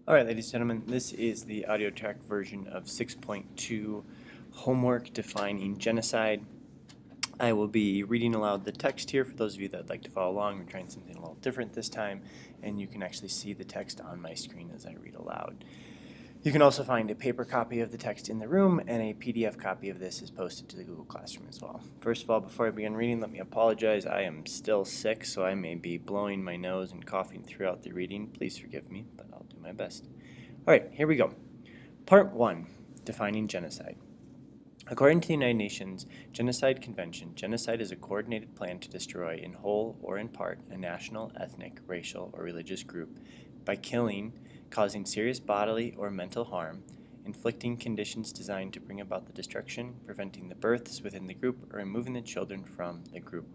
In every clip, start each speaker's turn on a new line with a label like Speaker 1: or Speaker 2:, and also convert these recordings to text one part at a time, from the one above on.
Speaker 1: All right, ladies and gentlemen, this is the audio track version of 6.2 Homework Defining Genocide. I will be reading aloud the text here for those of you that would like to follow along. We're trying something a little different this time, and you can actually see the text on my screen as I read aloud. You can also find a paper copy of the text in the room, and a PDF copy of this is posted to the Google Classroom as well. First of all, before I begin reading, let me apologize. I am still sick, so I may be blowing my nose and coughing throughout the reading. Please forgive me, but I'll do my best. All right, here we go. Part 1, Defining Genocide. According to the United Nations Genocide Convention, genocide is a coordinated plan to destroy, in whole or in part, a national, ethnic, racial, or religious group by killing, causing serious bodily or mental harm, inflicting conditions designed to bring about the destruction, preventing the births within the group, or removing the children from the group.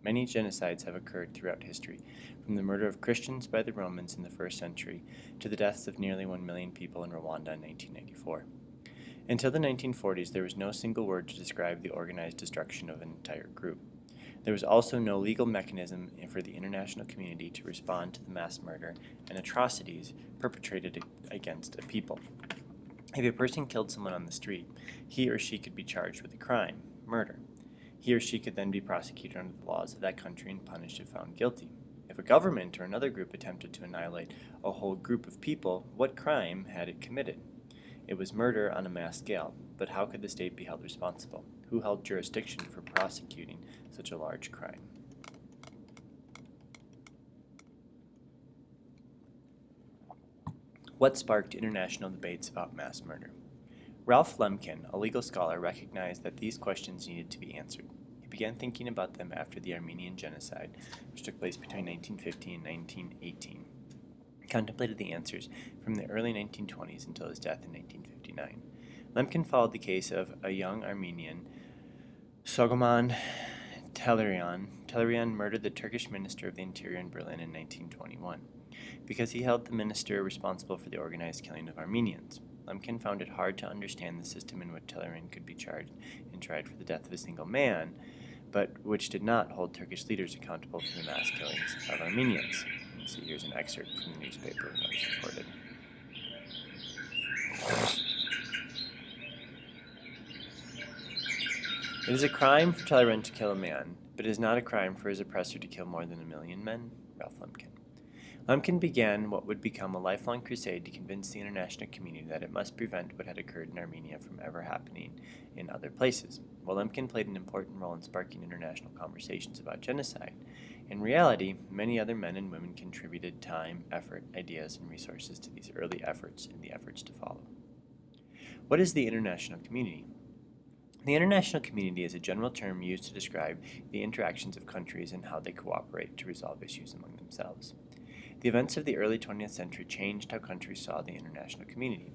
Speaker 1: Many genocides have occurred throughout history, from the murder of Christians by the Romans in the 1st century to the deaths of nearly 1 million people in Rwanda in 1994. Until the 1940s, there was no single word to describe the organized destruction of an entire group. There was also no legal mechanism for the international community to respond to the mass murder and atrocities perpetrated against a people. If a person killed someone on the street, he or she could be charged with a crime, murder. He or she could then be prosecuted under the laws of that country and punished if found guilty. If a government or another group attempted to annihilate a whole group of people, what crime had it committed? It was murder on a mass scale, but how could the state be held responsible? Who held jurisdiction for prosecuting such a large crime? What sparked international debates about mass murder? Ralph Lemkin, a legal scholar, recognized that these questions needed to be answered. He began thinking about them after the Armenian Genocide, which took place between 1950 and 1918. He contemplated the answers from the early 1920s until his death in 1959. Lemkin followed the case of a young Armenian, Soghomon Tehlirian. Tehlirian murdered the Turkish Minister of the Interior in Berlin in 1921 because he held the minister responsible for the organized killing of Armenians. Lemkin found it hard to understand the system in which Tehlirian could be charged and tried for the death of a single man, but which did not hold Turkish leaders accountable for the mass killings of Armenians. Let's see, here's an excerpt from the newspaper that was reported. It is a crime for Tehlirian to kill a man, but it is not a crime for his oppressor to kill more than 1 million men. Ralph Lemkin. Lemkin began what would become a lifelong crusade to convince the international community that it must prevent what had occurred in Armenia from ever happening in other places. While Lemkin played an important role in sparking international conversations about genocide, in reality, many other men and women contributed time, effort, ideas, and resources to these early efforts and the efforts to follow. What is the international community? The international community is a general term used to describe the interactions of countries and how they cooperate to resolve issues among themselves. The events of the early 20th century changed how countries saw the international community.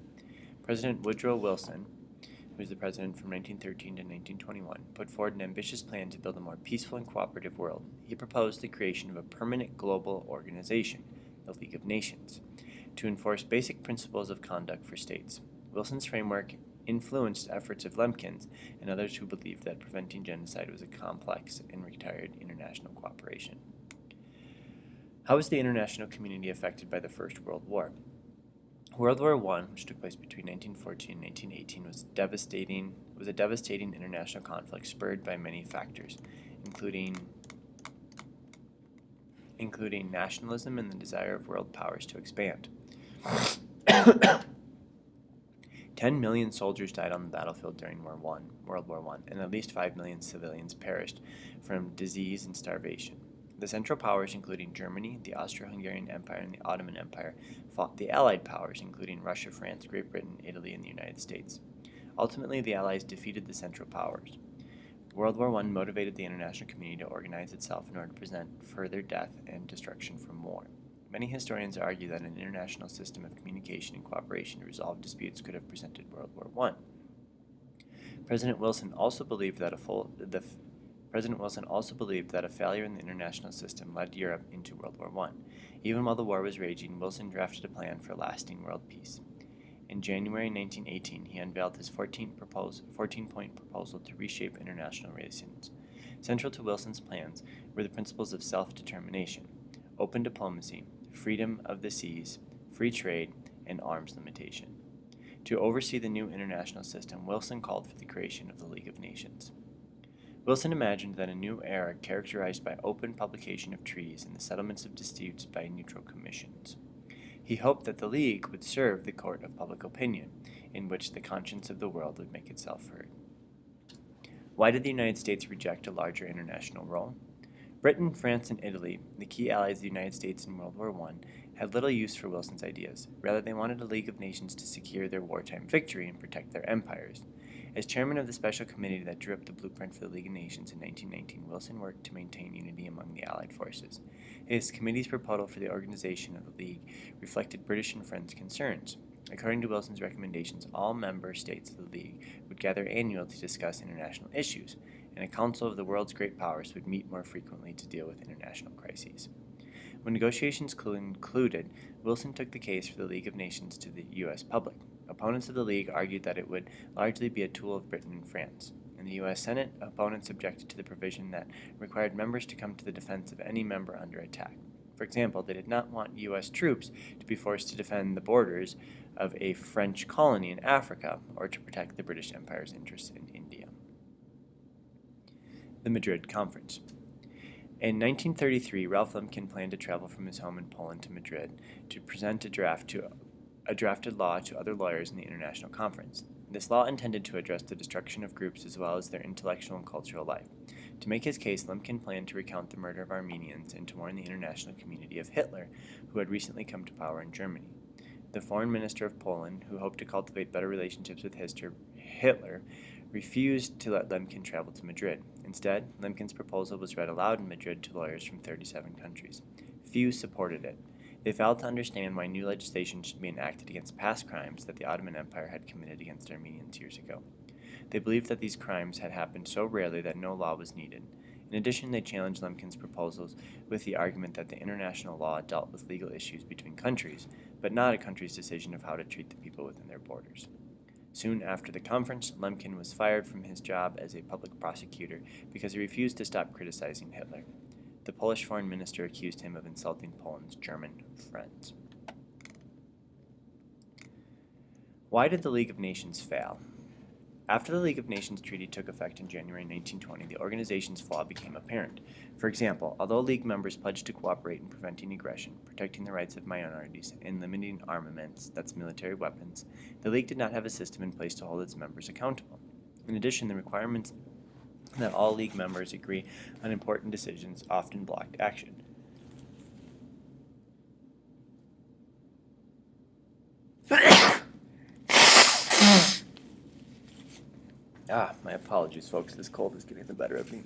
Speaker 1: President Woodrow Wilson, who was the president from 1913 to 1921, put forward an ambitious plan to build a more peaceful and cooperative world. He proposed the creation of a permanent global organization, the League of Nations, to enforce basic principles of conduct for states. Wilson's framework influenced efforts of Lemkin's and others who believed that preventing genocide was a complex and required international cooperation. How was the international community affected by the First World War? World War I, which took place between 1914 and 1918, was a devastating international conflict spurred by many factors, including nationalism and the desire of world powers to expand. 10 million soldiers died on the battlefield during World War I, and at least 5 million civilians perished from disease and starvation. The Central Powers, including Germany, the Austro-Hungarian Empire, and the Ottoman Empire, fought the Allied powers, including Russia, France, Great Britain, Italy, and the United States. Ultimately, the Allies defeated the Central Powers. World War I motivated the international community to organize itself in order to prevent further death and destruction from war. Many historians argue that an international system of communication and cooperation to resolve disputes could have prevented World War I. President Wilson also believed that a failure in the international system led Europe into World War I. Even while the war was raging, Wilson drafted a plan for lasting world peace. In January 1918, he unveiled his 14-point proposal to reshape international relations. Central to Wilson's plans were the principles of self-determination, open diplomacy, freedom of the seas, free trade, and arms limitation. To oversee the new international system, Wilson called for the creation of the League of Nations. Wilson imagined that a new era characterized by open publication of treaties and the settlements of disputes by neutral commissions. He hoped that the League would serve the court of public opinion, in which the conscience of the world would make itself heard. Why did the United States reject a larger international role? Britain, France, and Italy, the key allies of the United States in World War I, had little use for Wilson's ideas. Rather, they wanted a League of Nations to secure their wartime victory and protect their empires. As chairman of the special committee that drew up the blueprint for the League of Nations in 1919, Wilson worked to maintain unity among the Allied forces. His committee's proposal for the organization of the League reflected British and French concerns. According to Wilson's recommendations, all member states of the League would gather annually to discuss international issues, and a council of the world's great powers would meet more frequently to deal with international crises. When negotiations concluded, Wilson took the case for the League of Nations to the U.S. public. Opponents of the League argued that it would largely be a tool of Britain and France. In the U.S. Senate, opponents objected to the provision that required members to come to the defense of any member under attack. For example, they did not want U.S. troops to be forced to defend the borders of a French colony in Africa or to protect the British Empire's interests in India. The Madrid Conference. In 1933, Ralph Lemkin planned to travel from his home in Poland to Madrid to present a drafted law to other lawyers in the International Conference. This law intended to address the destruction of groups as well as their intellectual and cultural life. To make his case, Lemkin planned to recount the murder of Armenians and to warn the international community of Hitler, who had recently come to power in Germany. The foreign minister of Poland, who hoped to cultivate better relationships with Hitler, refused to let Lemkin travel to Madrid. Instead, Lemkin's proposal was read aloud in Madrid to lawyers from 37 countries. Few supported it. They failed to understand why new legislation should be enacted against past crimes that the Ottoman Empire had committed against Armenians years ago. They believed that these crimes had happened so rarely that no law was needed. In addition, they challenged Lemkin's proposals with the argument that the international law dealt with legal issues between countries, but not a country's decision of how to treat the people within their borders. Soon after the conference, Lemkin was fired from his job as a public prosecutor because he refused to stop criticizing Hitler. The Polish foreign minister accused him of insulting Poland's German friends. Why did the League of Nations fail? After the League of Nations Treaty took effect in January 1920, the organization's flaw became apparent. For example, although League members pledged to cooperate in preventing aggression, protecting the rights of minorities, and limiting armaments, that's military weapons, the League did not have a system in place to hold its members accountable. In addition, the requirements that all League members agree on important decisions often blocked action. My apologies, folks. This cold is getting the better of me.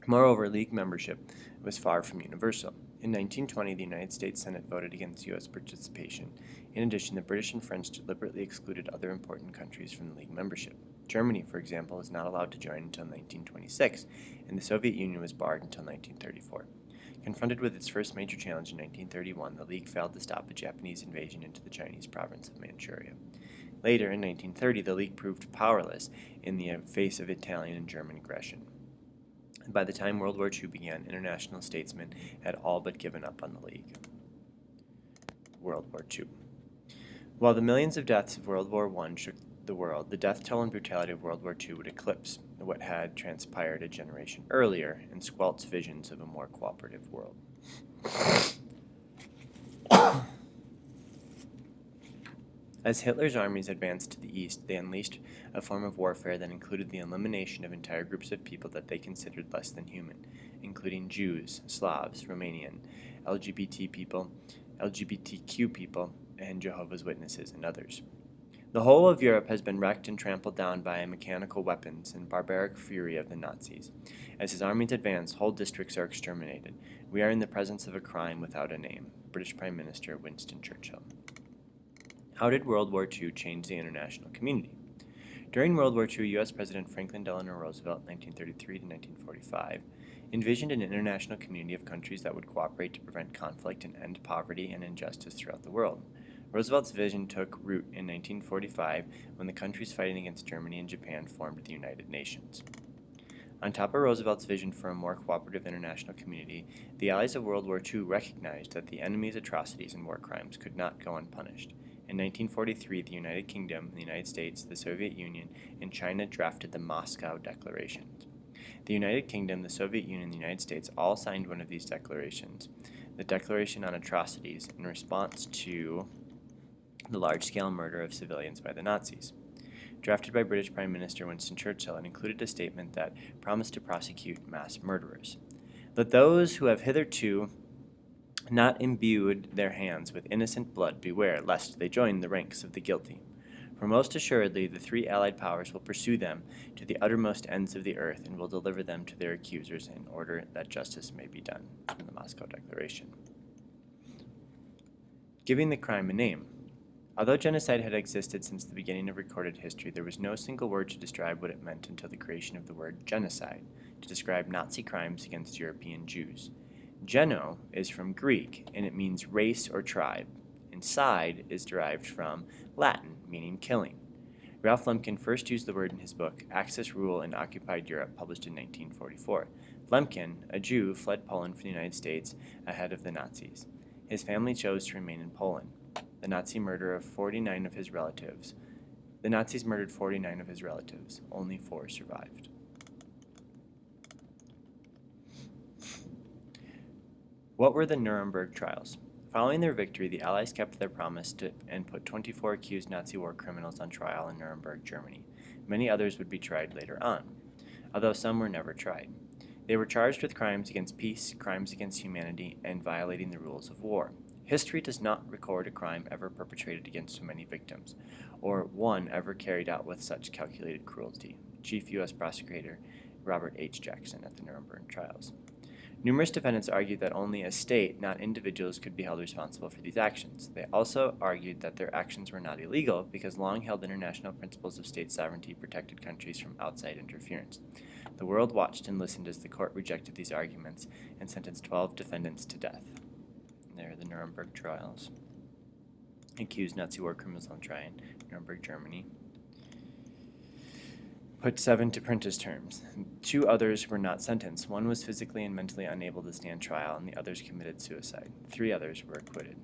Speaker 1: Moreover, League membership was far from universal. In 1920, the United States Senate voted against U.S. participation. In addition, the British and French deliberately excluded other important countries from the League membership. Germany, for example, was not allowed to join until 1926, and the Soviet Union was barred until 1934. Confronted with its first major challenge in 1931, the League failed to stop a Japanese invasion into the Chinese province of Manchuria. Later, in 1930, the League proved powerless in the face of Italian and German aggression. By the time World War II began, international statesmen had all but given up on the League. World War II. While the millions of deaths of World War I shook the world, the death toll and brutality of World War II would eclipse what had transpired a generation earlier and squelch visions of a more cooperative world. As Hitler's armies advanced to the east, they unleashed a form of warfare that included the elimination of entire groups of people that they considered less than human, including Jews, Slavs, Romanian, LGBTQ people, and Jehovah's Witnesses, and others. The whole of Europe has been wrecked and trampled down by mechanical weapons and barbaric fury of the Nazis. As his armies advance, whole districts are exterminated. We are in the presence of a crime without a name. British Prime Minister Winston Churchill. How did World War II change the international community? During World War II, U.S. President Franklin Delano Roosevelt, 1933 to 1945, envisioned an international community of countries that would cooperate to prevent conflict and end poverty and injustice throughout the world. Roosevelt's vision took root in 1945 when the countries fighting against Germany and Japan formed the United Nations. On top of Roosevelt's vision for a more cooperative international community, the Allies of World War II recognized that the enemy's atrocities and war crimes could not go unpunished. In 1943, the United Kingdom, the United States, the Soviet Union, and China drafted the Moscow Declarations. The United Kingdom, the Soviet Union, and the United States all signed one of these declarations, the Declaration on Atrocities, in response to the large-scale murder of civilians by the Nazis. Drafted by British Prime Minister Winston Churchill, it included a statement that promised to prosecute mass murderers. Let those who have hitherto not imbued their hands with innocent blood beware lest they join the ranks of the guilty. For most assuredly the three allied powers will pursue them to the uttermost ends of the earth and will deliver them to their accusers in order that justice may be done. From the Moscow Declaration. Giving the crime a name. Although genocide had existed since the beginning of recorded history, there was no single word to describe what it meant until the creation of the word genocide, to describe Nazi crimes against European Jews. Geno is from Greek, and it means race or tribe, and side is derived from Latin, meaning killing. Ralph Lemkin first used the word in his book, Axis Rule in Occupied Europe, published in 1944. Lemkin, a Jew, fled Poland from the United States ahead of the Nazis. His family chose to remain in Poland. The Nazis murdered 49 of his relatives. Only 4 survived. What were the Nuremberg trials? Following their victory, the Allies kept their promise and put 24 accused Nazi war criminals on trial in Nuremberg, Germany. Many others would be tried later on, although some were never tried. They were charged with crimes against peace, crimes against humanity, and violating the rules of war. History does not record a crime ever perpetrated against so many victims, or one ever carried out with such calculated cruelty. Chief U.S. Prosecutor Robert H. Jackson at the Nuremberg trials. Numerous defendants argued that only a state, not individuals, could be held responsible for these actions. They also argued that their actions were not illegal because long-held international principles of state sovereignty protected countries from outside interference. The world watched and listened as the court rejected these arguments and sentenced 12 defendants to death. There are the Nuremberg trials. Accused Nazi war criminals on trial in Nuremberg, Germany. Put 7 to prentice terms. 2 others were not sentenced. 1 was physically and mentally unable to stand trial, and the others committed suicide. 3 others were acquitted.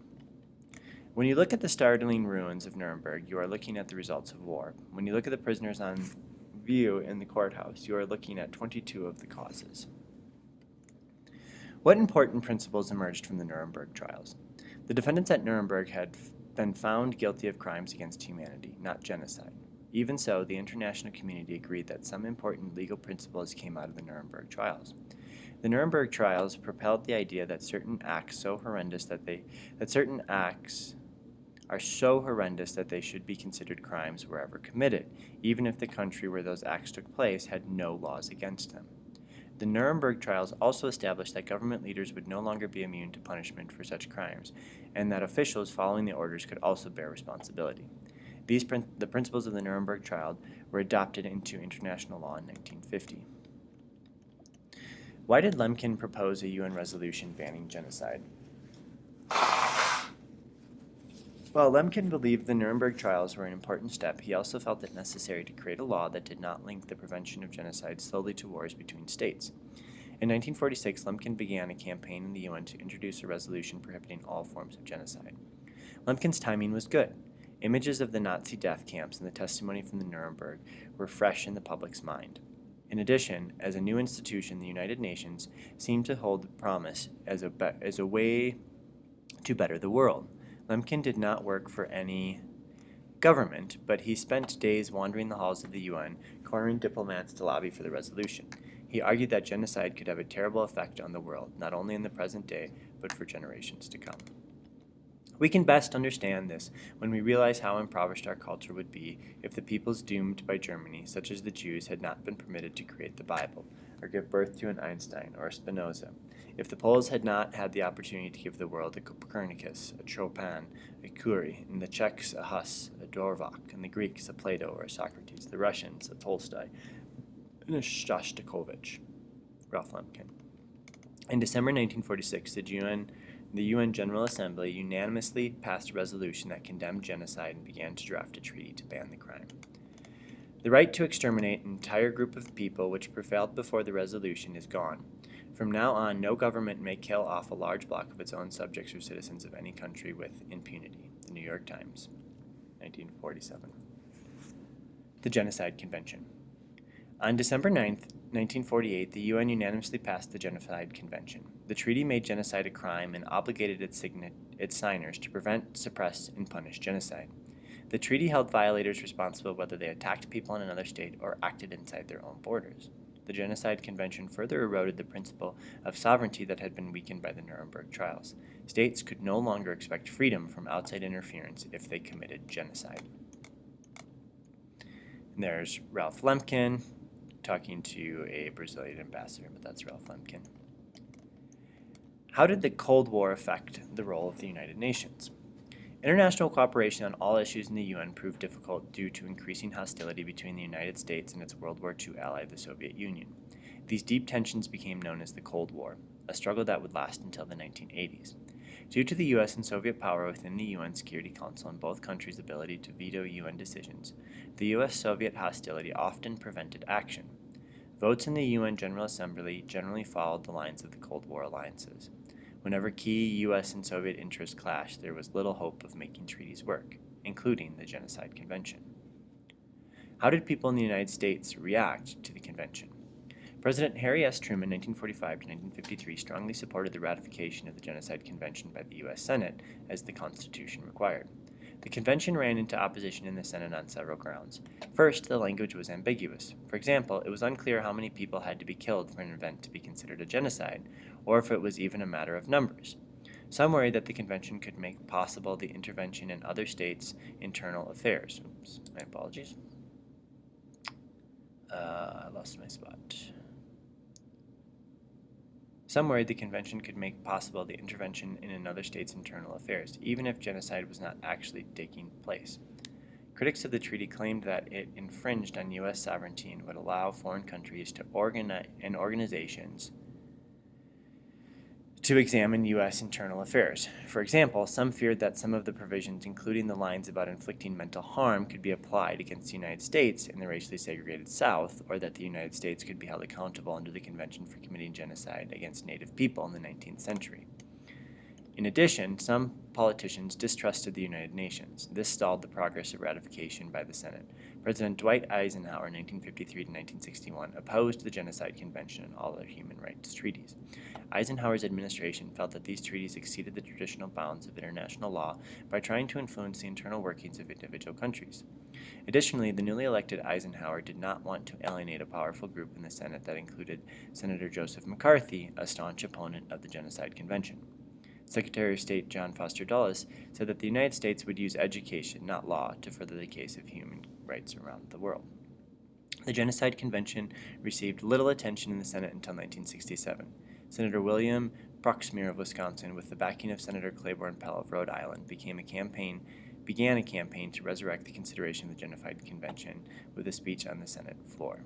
Speaker 1: When you look at the startling ruins of Nuremberg, you are looking at the results of war. When you look at the prisoners on view in the courthouse, you are looking at 22 of the causes. What important principles emerged from the Nuremberg trials? The defendants at Nuremberg had been found guilty of crimes against humanity, not genocide. Even so, the international community agreed that some important legal principles came out of the Nuremberg trials. The Nuremberg trials propelled the idea that certain acts are so horrendous that they should be considered crimes wherever committed, even if the country where those acts took place had no laws against them. The Nuremberg trials also established that government leaders would no longer be immune to punishment for such crimes, and that officials following the orders could also bear responsibility. The principles of the Nuremberg trial were adopted into international law in 1950. Why did Lemkin propose a UN resolution banning genocide? While Lemkin believed the Nuremberg trials were an important step, he also felt it necessary to create a law that did not link the prevention of genocide solely to wars between states. In 1946, Lemkin began a campaign in the UN to introduce a resolution prohibiting all forms of genocide. Lemkin's timing was good. Images of the Nazi death camps and the testimony from the Nuremberg were fresh in the public's mind. In addition, as a new institution, the United Nations seemed to hold the promise as a way to better the world. Lemkin did not work for any government, but he spent days wandering the halls of the UN, cornering diplomats to lobby for the resolution. He argued that genocide could have a terrible effect on the world, not only in the present day, but for generations to come. We can best understand this when we realize how impoverished our culture would be if the peoples doomed by Germany, such as the Jews, had not been permitted to create the Bible, or give birth to an Einstein or a Spinoza, if the Poles had not had the opportunity to give the world a Copernicus, a Chopin, a Curie, and the Czechs a Huss, a Dvořák, and the Greeks a Plato or a Socrates, the Russians a Tolstoy, and a Shostakovich. Ralph Lemkin. In December 1946, the UN General Assembly unanimously passed a resolution that condemned genocide and began to draft a treaty to ban the crime. The right to exterminate an entire group of people which prevailed before the resolution is gone. From now on, no government may kill off a large block of its own subjects or citizens of any country with impunity. The New York Times, 1947. The Genocide Convention. On December 9, 1948, the UN unanimously passed the Genocide Convention. The treaty made genocide a crime and obligated its signers to prevent, suppress, and punish genocide. The treaty held violators responsible whether they attacked people in another state or acted inside their own borders. The Genocide Convention further eroded the principle of sovereignty that had been weakened by the Nuremberg trials. States could no longer expect freedom from outside interference if they committed genocide. And there's Ralph Lemkin talking to a Brazilian ambassador, but that's Ralph Lemkin. How did the Cold War affect the role of the United Nations? International cooperation on all issues in the UN proved difficult due to increasing hostility between the United States and its World War II ally, the Soviet Union. These deep tensions became known as the Cold War, a struggle that would last until the 1980s. Due to the US and Soviet power within the UN Security Council and both countries' ability to veto UN decisions, the US-Soviet hostility often prevented action. Votes in the UN General Assembly generally followed the lines of the Cold War alliances. Whenever key U.S. and Soviet interests clashed, there was little hope of making treaties work, including the Genocide Convention. How did people in the United States react to the convention? President Harry S. Truman, 1945 to 1953, strongly supported the ratification of the Genocide Convention by the U.S. Senate, as the Constitution required. The convention ran into opposition in the Senate on several grounds. First, the language was ambiguous. For example, it was unclear how many people had to be killed for an event to be considered a genocide, or if it was even a matter of numbers. Some worried that the convention could make possible the intervention in other states' internal affairs. Oops, my apologies. I lost my spot. Some worried the convention could make possible the intervention in another state's internal affairs, even if genocide was not actually taking place. Critics of the treaty claimed that it infringed on U.S. sovereignty and would allow foreign countries to organizations to examine U.S. internal affairs. For example, some feared that some of the provisions, including the lines about inflicting mental harm, could be applied against the United States in the racially segregated South, or that the United States could be held accountable under the Convention for committing genocide against Native people in the 19th century. In addition, some politicians distrusted the United Nations. This stalled the progress of ratification by the Senate. President Dwight Eisenhower, 1953 to 1961, opposed the Genocide Convention and all other human rights treaties. Eisenhower's administration felt that these treaties exceeded the traditional bounds of international law by trying to influence the internal workings of individual countries. Additionally, the newly elected Eisenhower did not want to alienate a powerful group in the Senate that included Senator Joseph McCarthy, a staunch opponent of the Genocide Convention. Secretary of State John Foster Dulles said that the United States would use education, not law, to further the case of human rights around the world. The Genocide Convention received little attention in the Senate until 1967. Senator William Proxmire of Wisconsin, with the backing of Senator Claiborne Pell of Rhode Island, began a campaign to resurrect the consideration of the Genocide Convention with a speech on the Senate floor.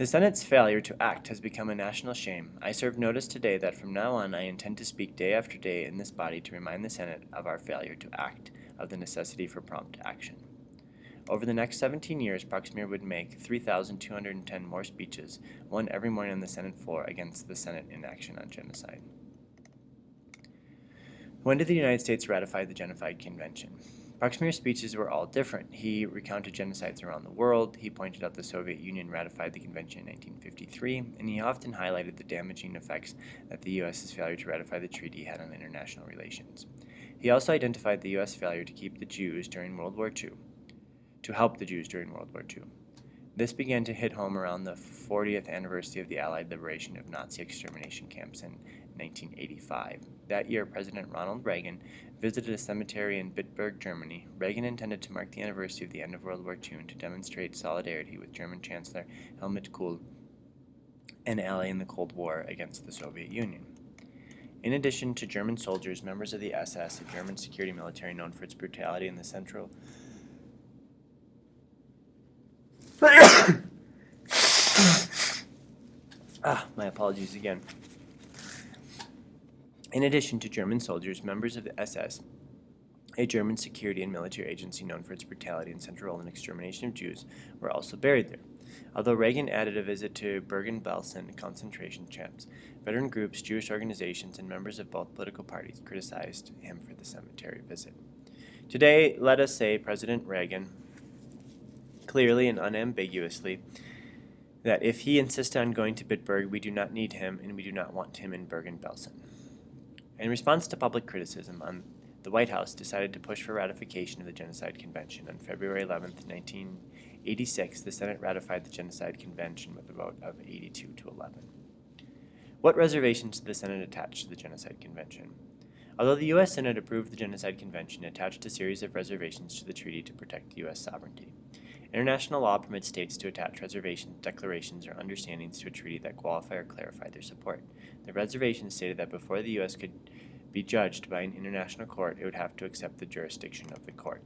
Speaker 1: The Senate's failure to act has become a national shame. I serve notice today that from now on I intend to speak day after day in this body to remind the Senate of our failure to act, of the necessity for prompt action. Over the next 17 years, Proxmire would make 3,210 more speeches, one every morning on the Senate floor, against the Senate inaction on genocide. When did the United States ratify the Genocide Convention? Proxmire's speeches were all different. He recounted genocides around the world, he pointed out the Soviet Union ratified the convention in 1953, and he often highlighted the damaging effects that the U.S.'s failure to ratify the treaty had on international relations. He also identified the U.S. failure to keep the Jews during World War II, to help the Jews during World War II. This began to hit home around the 40th anniversary of the Allied liberation of Nazi extermination camps in 1985. That year, President Ronald Reagan visited a cemetery in Bitburg, Germany. Reagan intended to mark the anniversary of the end of World War II and to demonstrate solidarity with German Chancellor Helmut Kohl, an ally in the Cold War against the Soviet Union. In addition to German soldiers, members of the SS, a German security military known for its brutality in the Central my apologies again. In addition to German soldiers, members of the SS, a German security and military agency known for its brutality and central role in extermination of Jews, were also buried there. Although Reagan added a visit to Bergen-Belsen concentration camps, veteran groups, Jewish organizations, and members of both political parties criticized him for the cemetery visit. Today, let us say President Reagan, clearly and unambiguously, that if he insists on going to Bitburg, we do not need him and we do not want him in Bergen-Belsen. In response to public criticism, the White House decided to push for ratification of the Genocide Convention. On February 11, 1986, the Senate ratified the Genocide Convention with a vote of 82 to 11. What reservations did the Senate attach to the Genocide Convention? Although the U.S. Senate approved the Genocide Convention, it attached a series of reservations to the treaty to protect U.S. sovereignty. International law permits states to attach reservations, declarations, or understandings to a treaty that qualify or clarify their support. The reservations stated that before the U.S. could be judged by an international court, it would have to accept the jurisdiction of the court.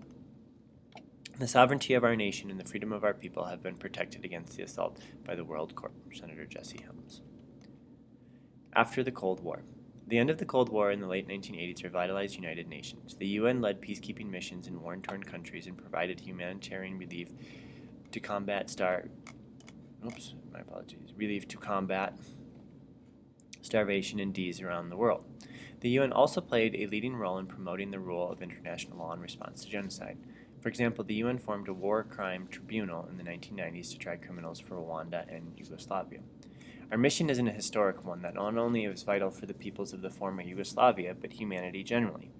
Speaker 1: The sovereignty of our nation and the freedom of our people have been protected against the assault by the World Court. Senator Jesse Helms. After the Cold War. The end of the Cold War in the late 1980s revitalized United Nations. The UN led peacekeeping missions in war-torn countries and provided humanitarian relief to combat starvation and disease around the world. The UN also played a leading role in promoting the rule of international law in response to genocide. For example, the UN formed a war crime tribunal in the 1990s to try criminals for Rwanda and Yugoslavia. Our mission isn't a historic one that not only is vital for the peoples of the former Yugoslavia, but humanity generally.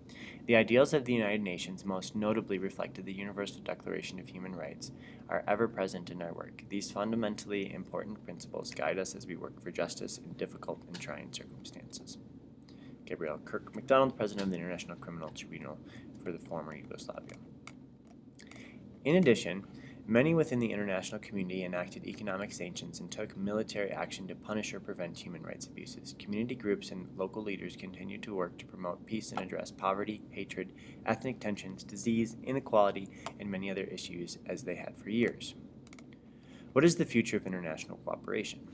Speaker 1: The ideals of the United Nations, most notably reflected the Universal Declaration of Human Rights, are ever present in our work. These fundamentally important principles guide us as we work for justice in difficult and trying circumstances. Gabriel Kirk MacDonald, President of the International Criminal Tribunal for the former Yugoslavia. In addition, many within the international community enacted economic sanctions and took military action to punish or prevent human rights abuses. Community groups and local leaders continued to work to promote peace and address poverty, hatred, ethnic tensions, disease, inequality, and many other issues as they had for years. What is the future of international cooperation?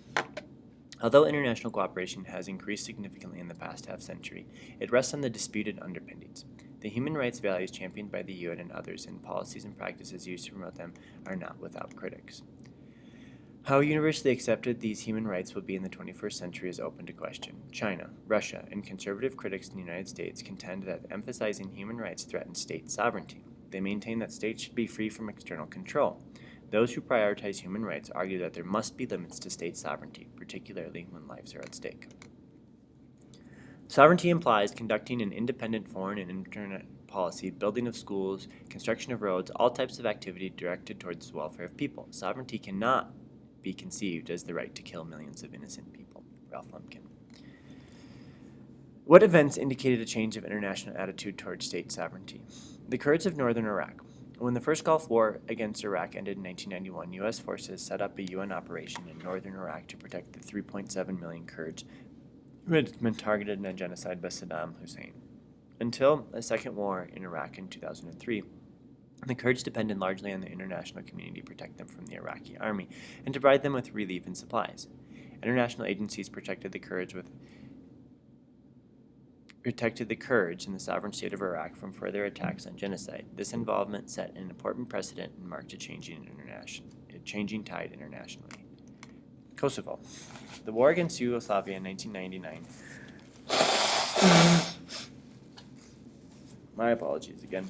Speaker 1: Although international cooperation has increased significantly in the past half-century, it rests on the disputed underpinnings. The human rights values championed by the UN and others and policies and practices used to promote them are not without critics. How universally accepted these human rights will be in the 21st century is open to question. China, Russia, and conservative critics in the United States contend that emphasizing human rights threatens state sovereignty. They maintain that states should be free from external control. Those who prioritize human rights argue that there must be limits to state sovereignty, particularly when lives are at stake. Sovereignty implies conducting an independent foreign and internal policy, building of schools, construction of roads, all types of activity directed towards the welfare of people. Sovereignty cannot be conceived as the right to kill millions of innocent people. Ralph Lumpkin. What events indicated a change of international attitude towards state sovereignty? The Kurds of northern Iraq. When the first Gulf War against Iraq ended in 1991, U.S. forces set up a UN operation in northern Iraq to protect the 3.7 million Kurds who had been targeted in a genocide by Saddam Hussein. Until a second war in Iraq in 2003, the Kurds depended largely on the international community to protect them from the Iraqi army and to provide them with relief and supplies. International agencies protected the Kurds in the sovereign state of Iraq from further attacks on genocide. This involvement set an important precedent and marked a changing tide internationally. Kosovo. The war against Yugoslavia in 1999. My apologies again.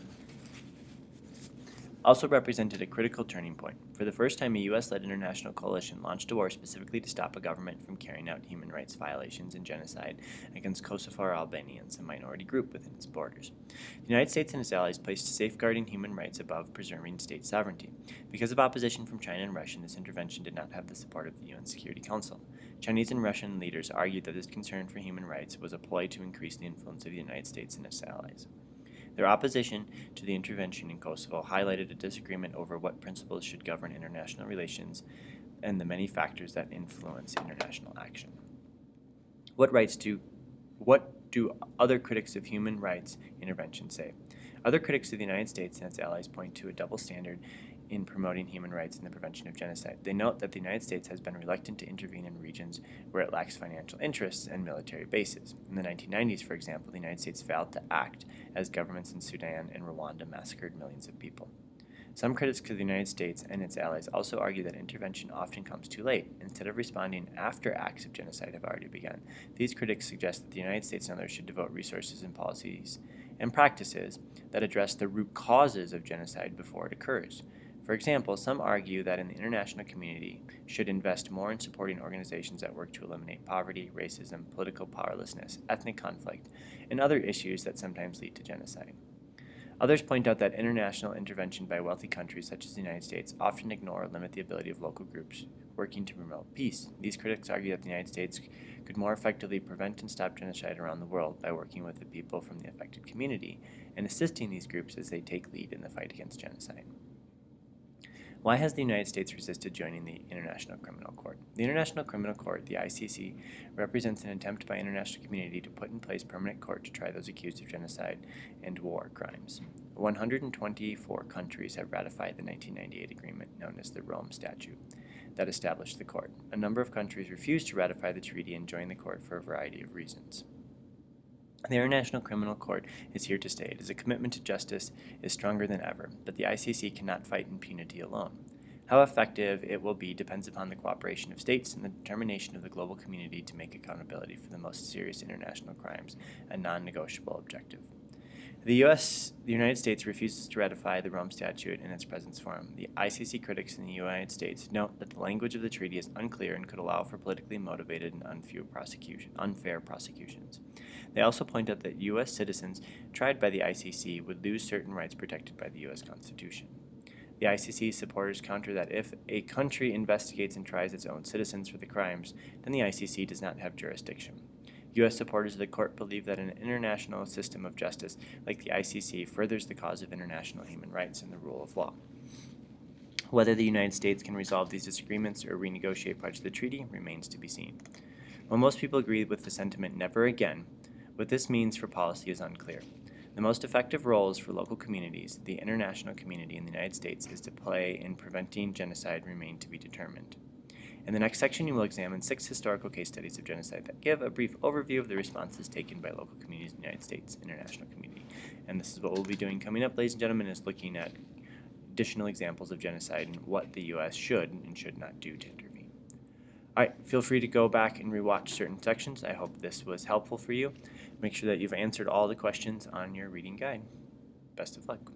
Speaker 1: Also represented a critical turning point. For the first time, a U.S.-led international coalition launched a war specifically to stop a government from carrying out human rights violations and genocide against Kosovo Albanians, a minority group within its borders. The United States and its allies placed safeguarding human rights above preserving state sovereignty. Because of opposition from China and Russia, this intervention did not have the support of the UN Security Council. Chinese and Russian leaders argued that this concern for human rights was a ploy to increase the influence of the United States and its allies. Their opposition to the intervention in Kosovo highlighted a disagreement over what principles should govern international relations and the many factors that influence international action. What do other critics of human rights intervention say? Other critics of the United States and its allies point to a double standard in promoting human rights and the prevention of genocide. They note that the United States has been reluctant to intervene in regions where it lacks financial interests and military bases. In the 1990s, for example, the United States failed to act as governments in Sudan and Rwanda massacred millions of people. Some critics of the United States and its allies also argue that intervention often comes too late, instead of responding after acts of genocide have already begun. These critics suggest that the United States and others should devote resources and policies and practices that address the root causes of genocide before it occurs. For example, some argue that the international community should invest more in supporting organizations that work to eliminate poverty, racism, political powerlessness, ethnic conflict, and other issues that sometimes lead to genocide. Others point out that international intervention by wealthy countries such as the United States often ignore or limit the ability of local groups working to promote peace. These critics argue that the United States could more effectively prevent and stop genocide around the world by working with the people from the affected community and assisting these groups as they take lead in the fight against genocide. Why has the United States resisted joining the International Criminal Court? The International Criminal Court, the ICC, represents an attempt by the international community to put in place permanent court to try those accused of genocide and war crimes. 124 countries have ratified the 1998 agreement known as the Rome Statute that established the court. A number of countries refused to ratify the treaty and join the court for a variety of reasons. The International Criminal Court is here to stay. It is a commitment to justice is stronger than ever, but the ICC cannot fight impunity alone. How effective it will be depends upon the cooperation of states and the determination of the global community to make accountability for the most serious international crimes a non-negotiable objective. The United States refuses to ratify the Rome Statute in its present form. The ICC critics in the United States note that the language of the treaty is unclear and could allow for politically motivated and unfair prosecutions. They also point out that U.S. citizens tried by the ICC would lose certain rights protected by the U.S. Constitution. The ICC supporters counter that if a country investigates and tries its own citizens for the crimes, then the ICC does not have jurisdiction. U.S. supporters of the court believe that an international system of justice like the ICC furthers the cause of international human rights and the rule of law. Whether the United States can resolve these disagreements or renegotiate parts of the treaty remains to be seen. While most people agree with the sentiment "never again," what this means for policy is unclear. The most effective roles for local communities, the international community in the United States, is to play in preventing genocide remain to be determined. In the next section, you will examine 6 historical case studies of genocide that give a brief overview of the responses taken by local communities in the United States international community. And this is what we'll be doing coming up, ladies and gentlemen, is looking at additional examples of genocide and what the U.S. should and should not do to intervene. All right, feel free to go back and rewatch certain sections. I hope this was helpful for you. Make sure that you've answered all the questions on your reading guide. Best of luck.